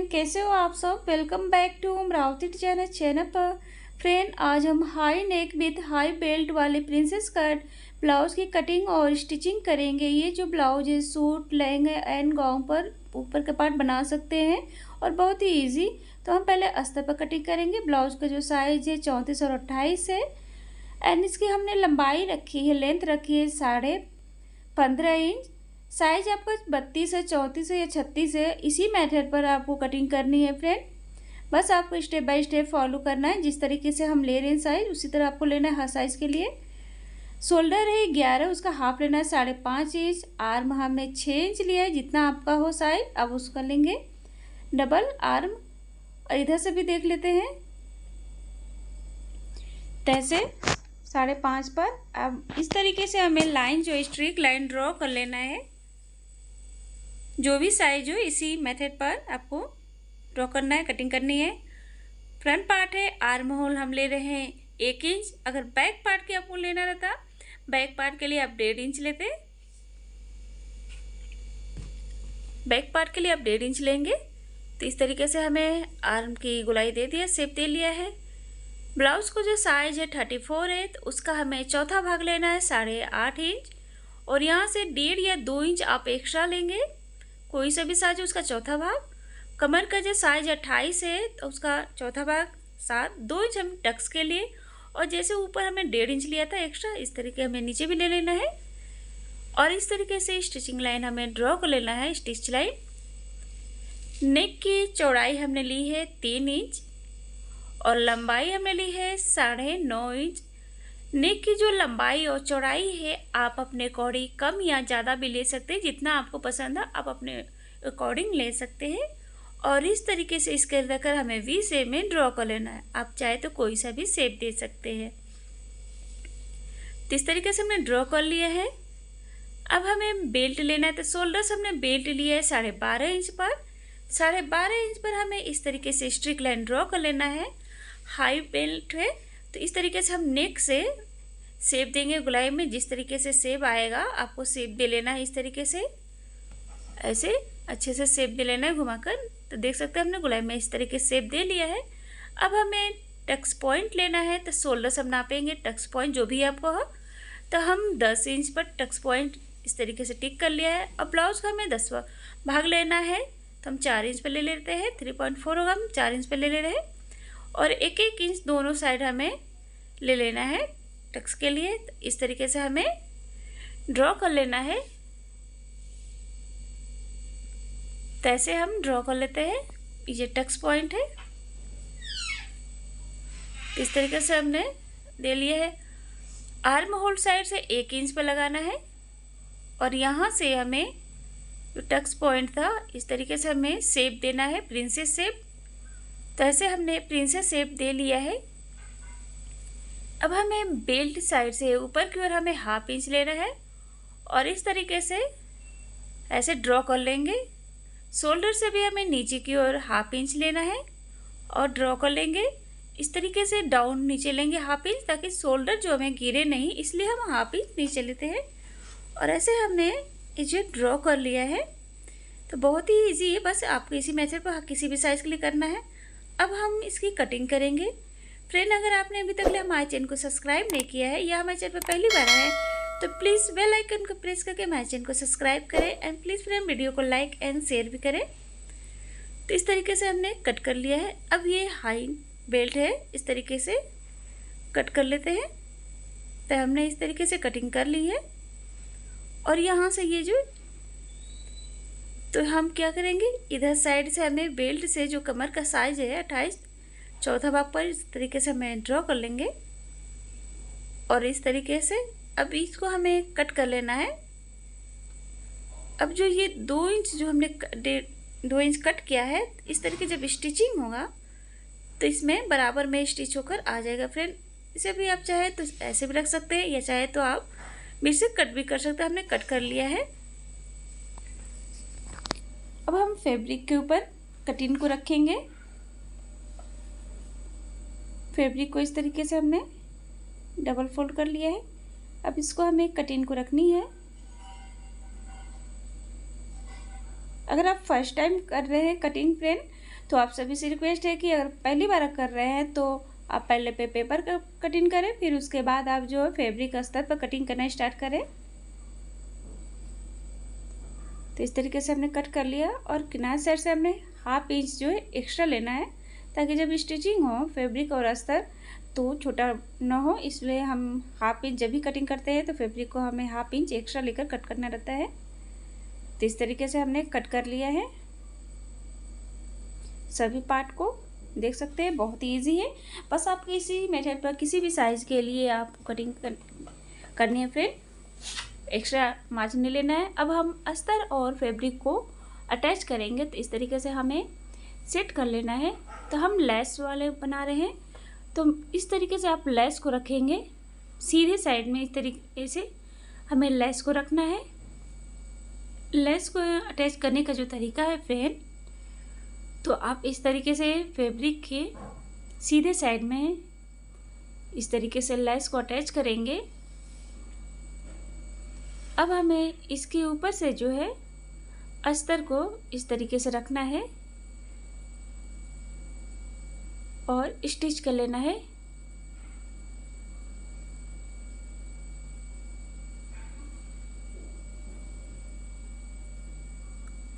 Friend, कैसे हो आप सब। Welcome back to Amravati designer channel पर। फ्रेंड, आज हम high neck with high belt वाले प्रिंसेस कट ब्लाउज की कटिंग और स्टिचिंग करेंगे। ये जो ब्लाउज है सूट, लहंगे एंड गाउन पर ऊपर का पार्ट बना सकते हैं और बहुत ही इजी। तो हम पहले अस्तर पर कटिंग करेंगे। ब्लाउज का जो साइज है 34 और 28 है एंड इसकी हमने लंबाई रखी है, लेंथ रखी है 15.5 इंच। साइज आपका 32 है, 34 है या 36 है। इसी मेथड पर आपको कटिंग करनी है फ्रेंड। बस आपको स्टेप बाय स्टेप फॉलो करना है। जिस तरीके से हम ले रहे हैं साइज, उसी तरह आपको लेना है हर साइज के लिए। शोल्डर है 11, उसका हाफ लेना है 5.5 इंच। आर्म हमने 6 इंच लिया है, जितना आपका हो साइज अब उसका लेंगे डबल आर्म। और इधर से भी देख लेते हैं, तैसे 5.5 पर। अब इस तरीके से हमें लाइन, जो स्ट्रीक लाइन ड्रॉ कर लेना है। जो भी साइज हो इसी मेथड पर आपको ड्रॉ करना है, कटिंग करनी है। फ्रंट पार्ट है, आर्म होल हम ले रहे हैं 1 इंच। अगर बैक पार्ट के आपको लेना रहता, बैक पार्ट के लिए आप 1.5 इंच लेते। बैक पार्ट के लिए आप 1.5 इंच लेंगे। तो इस तरीके से हमें आर्म की गोलाई दे दिया, शेप दे लिया है। ब्लाउज को जो साइज है 34 है, तो उसका हमें चौथा भाग लेना है 8.5 इंच। और यहाँ से 1.5 या 2 इंच आप एक्स्ट्रा लेंगे, कोई सा भी साइज है उसका चौथा भाग। कमर का जो साइज 28 है, तो उसका चौथा भाग 2 इंच हम टक्स के लिए। और जैसे ऊपर हमें 1.5 इंच लिया था एक्स्ट्रा, इस तरीके हमें नीचे भी ले लेना है। और इस तरीके से स्टिचिंग लाइन हमें ड्रॉ कर लेना है, स्टिच लाइन। नेक की चौड़ाई हमने ली है 3 इंच और लंबाई हमने ली है 9.5 इंच। नेक की जो लंबाई और चौड़ाई है, आप अपने अकॉर्डिंग कम या ज़्यादा भी ले सकते हैं। जितना आपको पसंद है आप अपने अकॉर्डिंग ले सकते हैं। और इस तरीके से इसके रखकर हमें वी शेप में ड्रॉ कर लेना है। आप चाहे तो कोई सा भी शेप दे सकते हैं। तो इस तरीके से हमने ड्रॉ कर लिया है। अब हमें बेल्ट लेना है। तो शोल्डर्स हमने बेल्ट लिया है 12.5 इंच पर। 12.5 इंच पर हमें इस तरीके से स्ट्रिक लाइन ड्रॉ कर लेना है। हाई बेल्ट है, तो इस तरीके से हम नेक से शेप देंगे। गुलाई में जिस तरीके से शेप आएगा आपको शेप दे लेना है। इस तरीके से ऐसे अच्छे से शेप दे लेना है घुमाकर। तो देख सकते हैं हमने गुलाई में इस तरीके से शेप दे लिया है। अब हमें टक्स पॉइंट लेना है। तो शोल्डर सब नापेंगे, टक्स पॉइंट जो भी आपको हो। तो हम 10 इंच पर टक्स पॉइंट इस तरीके से टिक कर लिया है। और ब्लाउज का हमें 10वां भाग लेना है, तो हम 4 इंच पर ले लेते हैं। 3.4 होगा, हम 4 इंच पर ले रहे हैं। और 1-1 इंच दोनों साइड हमें ले लेना है टक्स के लिए। तो इस तरीके से हमें ड्रॉ कर लेना है। तो ऐसे हम ड्रॉ कर लेते हैं। ये टक्स पॉइंट है, इस तरीके से हमने दे लिया है। आर्म होल साइड से 1 इंच पर लगाना है। और यहाँ से हमें जो टक्स पॉइंट था, इस तरीके से हमें शेप देना है, प्रिंसेस शेप। तो ऐसे हमने प्रिंसेस शेप दे लिया है। अब हमें बेल्ट साइड से ऊपर की ओर हमें 1/2 इंच लेना है और इस तरीके से ऐसे ड्रॉ कर लेंगे। शोल्डर से भी हमें नीचे की ओर 1/2 इंच लेना है और ड्रॉ कर लेंगे। इस तरीके से डाउन नीचे लेंगे 1/2 इंच, ताकि शोल्डर जो हमें गिरे नहीं, इसलिए हम 1/2 इंच नीचे लेते हैं। और ऐसे हमने इसे ड्रॉ कर लिया है। तो बहुत ही ईजी है, बस आपको इसी मेथड पर किसी भी साइज़ के लिए करना है। अब हम इसकी कटिंग करेंगे। फ्रेंड, अगर आपने अभी तक हमारे चैनल को सब्सक्राइब नहीं किया है या हमारे चैनल पर पहली बार आए हैं, तो प्लीज़ बेल आइकन को प्रेस करके हमारे चैनल को सब्सक्राइब करें एंड प्लीज़ फ्रेंड वीडियो को लाइक एंड शेयर भी करें। तो इस तरीके से हमने कट कर लिया है। अब ये हाई बेल्ट है, इस तरीके से कट कर लेते हैं। तो हमने इस तरीके से कटिंग कर ली है। और यहाँ से ये जो, तो हम क्या करेंगे, इधर साइड से हमें बेल्ट से जो कमर का साइज है 28, चौथा भाग पर इस तरीके से हमें ड्रॉ कर लेंगे। और इस तरीके से अब इसको हमें कट कर लेना है। अब जो ये 2 इंच जो हमने 2 इंच कट किया है, इस तरीके जब स्टिचिंग होगा तो इसमें बराबर में स्टिच होकर आ जाएगा। फ्रेंड, इसे भी आप चाहे तो ऐसे भी रख सकते हैं या चाहे तो आप बीच से कट भी कर सकते हैं। हमने कट कर लिया है। अब हम फैब्रिक के ऊपर कटिंग को रखेंगे। फैब्रिक को इस तरीके से हमने डबल फोल्ड कर लिया है। अब इसको हमें कटिंग को रखनी है। अगर आप फर्स्ट टाइम कर रहे हैं कटिंग फ्रेंड, तो आप सभी से रिक्वेस्ट है कि अगर पहली बार कर रहे हैं तो आप पहले पेपर का कटिंग करें, फिर उसके बाद आप जो है फैब्रिक अस्तर पर कटिंग करना स्टार्ट करें। तो इस तरीके से हमने कट कर लिया और किनारे साइड से हमने हाफ इंच जो है एक्स्ट्रा लेना है, ताकि जब स्टिचिंग हो फैब्रिक और अस्तर तो छोटा ना हो, इसलिए हम हाफ इंच जब भी कटिंग करते हैं तो फैब्रिक को हमें हाफ इंच एक्स्ट्रा लेकर कट करना रहता है। तो इस तरीके से हमने कट कर लिया है सभी पार्ट को, देख सकते हैं बहुत ही ईजी है। बस आप किसी मेथड पर किसी भी साइज़ के लिए आप कटिंग करनी है फ्रेंड, एक्स्ट्रा मार्जिन नहीं लेना है। अब हम अस्तर और फैब्रिक को अटैच करेंगे, तो इस तरीके से हमें सेट कर लेना है। तो हम लेस वाले बना रहे हैं, तो इस तरीके से आप लेस को रखेंगे सीधे साइड में, इस तरीके से हमें लेस को रखना है। लेस को अटैच करने का जो तरीका है फ्रेंड, तो आप इस तरीके से फैब्रिक के सीधे साइड में इस तरीके से लेस को अटैच करेंगे। अब हमें इसके ऊपर से जो है अस्तर को इस तरीके से रखना है और स्टिच कर लेना है।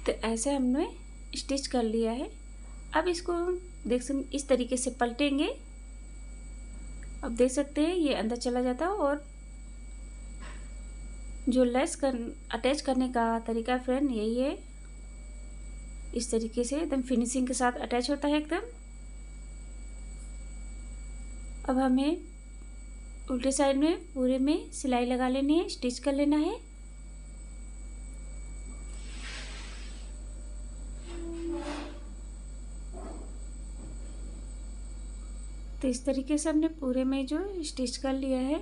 तो ऐसे हमने स्टिच कर लिया है। अब इसको देख सकते इस तरीके से पलटेंगे, अब देख सकते हैं ये अंदर चला जाता है। और जो लेस अटैच करने का तरीका फ्रेंड यही है, इस तरीके से एकदम फिनिशिंग के साथ अटैच होता है एकदम। अब हमें उल्टे साइड में पूरे में सिलाई लगा लेनी है, स्टिच कर लेना है। तो इस तरीके से हमने पूरे में जो स्टिच कर लिया है।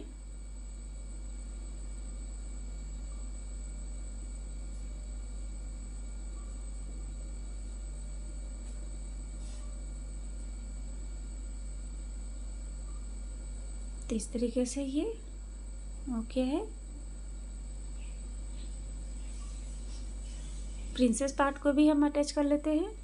तो इस तरीके से ये ओके है। प्रिंसेस पार्ट को भी हम अटैच कर लेते हैं।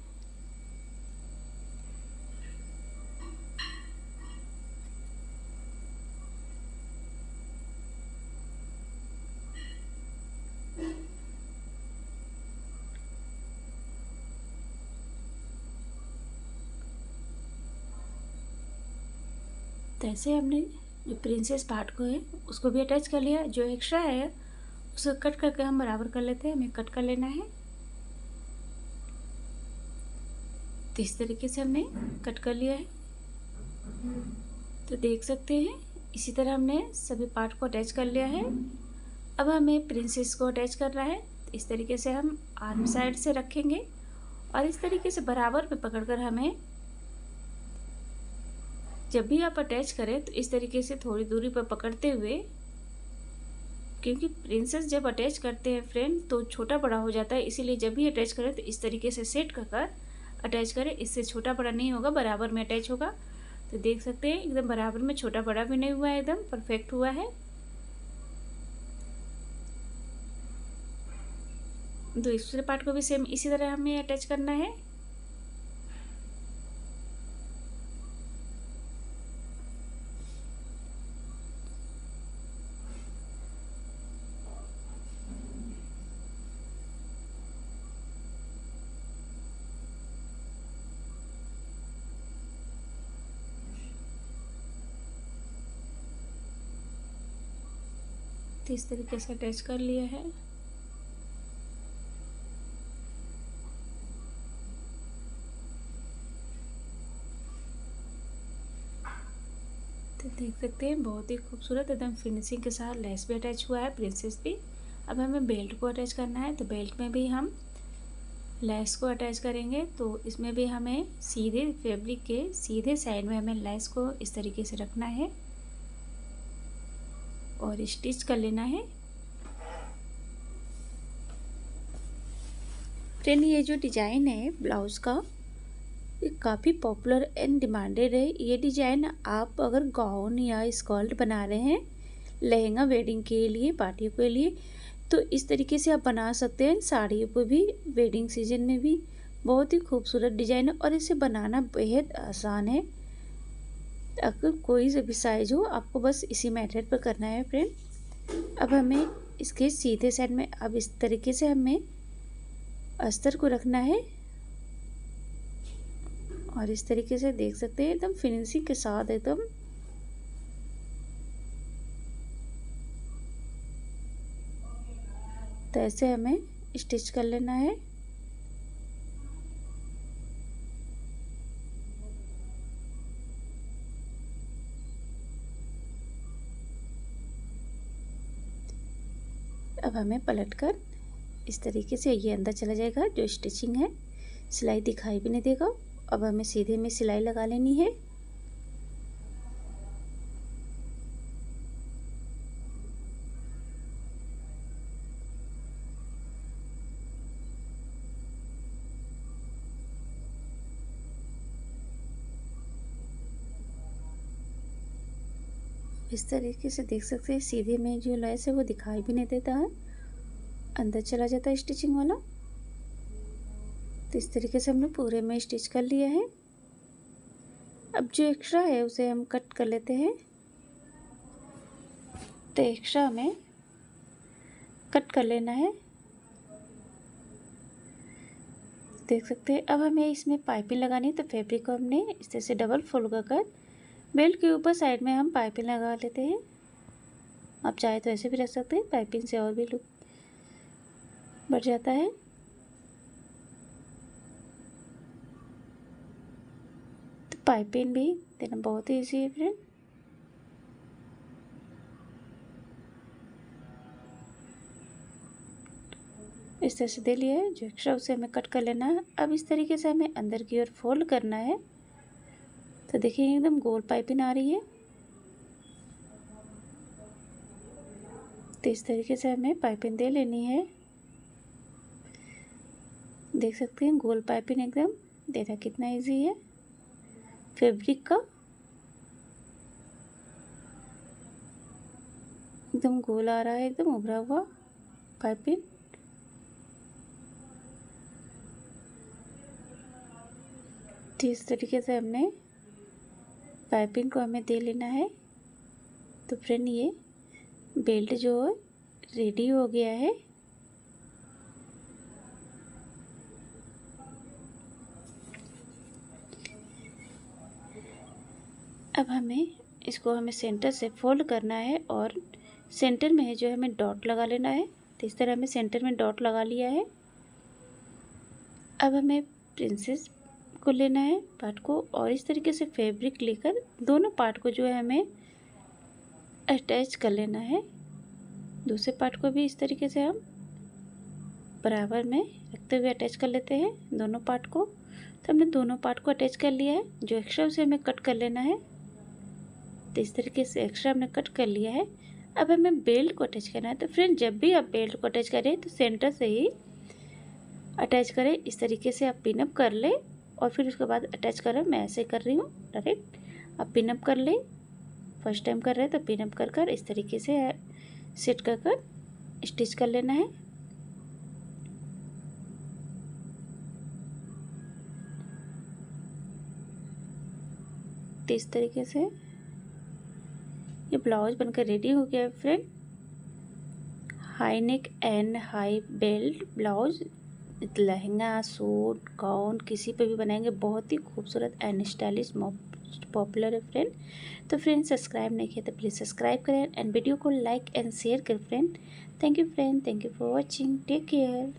तो ऐसे हमने जो प्रिंसेस पार्ट को है उसको भी अटैच कर लिया। जो एक्स्ट्रा है उसको कट करके हम बराबर कर लेते हैं, हमें कट कर लेना है। तो इस तरीके से हमने कट कर लिया है। तो देख सकते हैं इसी तरह हमने सभी पार्ट को अटैच कर लिया है। अब हमें प्रिंसेस को अटैच करना है। तो इस तरीके से हम आर्म साइड से रखेंगे और इस तरीके से बराबर में पकड़कर हमें, जब भी आप अटैच करें तो इस तरीके से थोड़ी दूरी पर पकड़ते हुए, क्योंकि प्रिंसेस जब अटैच करते हैं फ्रेंड तो छोटा बड़ा हो जाता है, इसीलिए जब भी अटैच करें तो इस तरीके से सेट कर अटैच करें, इससे छोटा बड़ा नहीं होगा, बराबर में अटैच होगा। तो देख सकते हैं एकदम बराबर में, छोटा बड़ा भी नहीं हुआ है, एकदम परफेक्ट हुआ है। तो दूसरे पार्ट को भी सेम इसी तरह हमें अटैच करना है। तो इस तरीके से अटैच कर लिया है। तो देख सकते हैं बहुत ही खूबसूरत एकदम फिनिशिंग के साथ लेस भी अटैच हुआ है, प्रिंसेस भी। अब हमें बेल्ट को अटैच करना है। तो बेल्ट में भी हम लेस को अटैच करेंगे। तो इसमें भी हमें सीधे फैब्रिक के सीधे साइड में हमें लेस को इस तरीके से रखना है और स्टिच कर लेना है। फ्रेंड ये जो डिज़ाइन है ब्लाउज़ का, ये काफ़ी पॉपुलर एंड डिमांडेड है। ये डिज़ाइन आप अगर गाउन या स्कर्ट बना रहे हैं लहंगा वेडिंग के लिए, पार्टियों के लिए, तो इस तरीके से आप बना सकते हैं। साड़ियों पर भी वेडिंग सीजन में भी बहुत ही खूबसूरत डिजाइन है और इसे बनाना बेहद आसान है। अगर कोई से भी साइज हो, आपको बस इसी मेथड पर करना है फ्रेंड। अब हमें इसके सीधे साइड में अब इस तरीके से हमें अस्तर को रखना है और इस तरीके से देख सकते हैं एकदम फिनिशिंग के साथ एकदम तो ऐसे हमें स्टिच कर लेना है। अब हमें पलटकर इस तरीके से ये अंदर चला जाएगा, जो स्टिचिंग है सिलाई दिखाई भी नहीं देगा। अब हमें सीधे में सिलाई लगा लेनी है। इस तरीके से देख सकते हैं सीधे में जो लेस है वो दिखाई भी नहीं देता है, अंदर चला जाता है स्टिचिंग वाला। तो इस तरीके से हमने पूरे में स्टिच कर लिया है। अब जो एक्स्ट्रा है उसे हम कट कर लेते हैं। तो एक्स्ट्रा हमें कट कर लेना है, देख सकते हैं। अब हमें इसमें पाइपिंग लगानी है, तो फैब्रिक को हमने इस तरह से डबल फोल्ड कर बेल्ट के ऊपर साइड में हम पाइपिंग लगा लेते हैं। आप चाहे तो ऐसे भी रख सकते हैं, पाइपिंग से और भी लुक बढ़ जाता है। तो पाइपिंग भी देना बहुत ही ईजी है फ्रेंड। इस तरह से दे लिया है, जो एक्स्ट्रा उसे हमें कट कर लेना है। अब इस तरीके से हमें अंदर की ओर फोल्ड करना है। तो देखिए एकदम गोल पाइपिंग आ रही है। तो इस तरीके से हमें पाइपिंग दे लेनी है। देख सकते हैं गोल पाइपिंग एकदम देना कितना इजी है। फैब्रिक का एकदम गोल आ रहा है, एकदम उभरा हुआ पाइपिंग। तो इस तरीके से हमने पाइपिंग को हमें दे लेना है। तो फ्रेंड ये बेल्ट जो है रेडी हो गया है। अब हमें सेंटर से फोल्ड करना है और सेंटर में है जो हमें डॉट लगा लेना है। तो इस तरह हमें सेंटर में डॉट लगा लिया है। अब हमें प्रिंसेस को लेना है पार्ट को, और इस तरीके से फैब्रिक लेकर दोनों पार्ट को जो है हमें अटैच कर लेना है। दूसरे पार्ट को भी इस तरीके से हम बराबर में रखते हुए अटैच कर लेते हैं दोनों पार्ट को। तो हमने दोनों पार्ट को अटैच कर लिया है, जो एक्स्ट्रा उसे हमें कट कर लेना है। तो इस तरीके से एक्स्ट्रा हमने कट कर लिया है। अब हमें बेल्ट को अटैच करना है। तो फ्रेंड जब भी आप बेल्ट को अटैच करें तो सेंटर से ही अटैच करें। इस तरीके से आप पिनअप कर लें और फिर उसके बाद अटैच करें। मैं ऐसे कर रही हूँ डायरेक्ट। आप पिनअप कर लें, फर्स्ट टाइम कर रहे हैं तो पिनअप कर इस तरीके से सेट कर स्टिच कर लेना है। तो इस तरीके से ये ब्लाउज बनकर रेडी हो गया है friend. High neck and high belt blouse lehenga, suit, gown किसी पे भी बनाएंगे, बहुत ही खूबसूरत एंड स्टाइलिश मोस्ट पॉपुलर है फ्रेंड। तो फ्रेंड सब्सक्राइब नहीं किया तो प्लीज़ सब्सक्राइब करें एंड वीडियो को लाइक एंड शेयर करें friend. Thank you friend, thank you for watching, take care.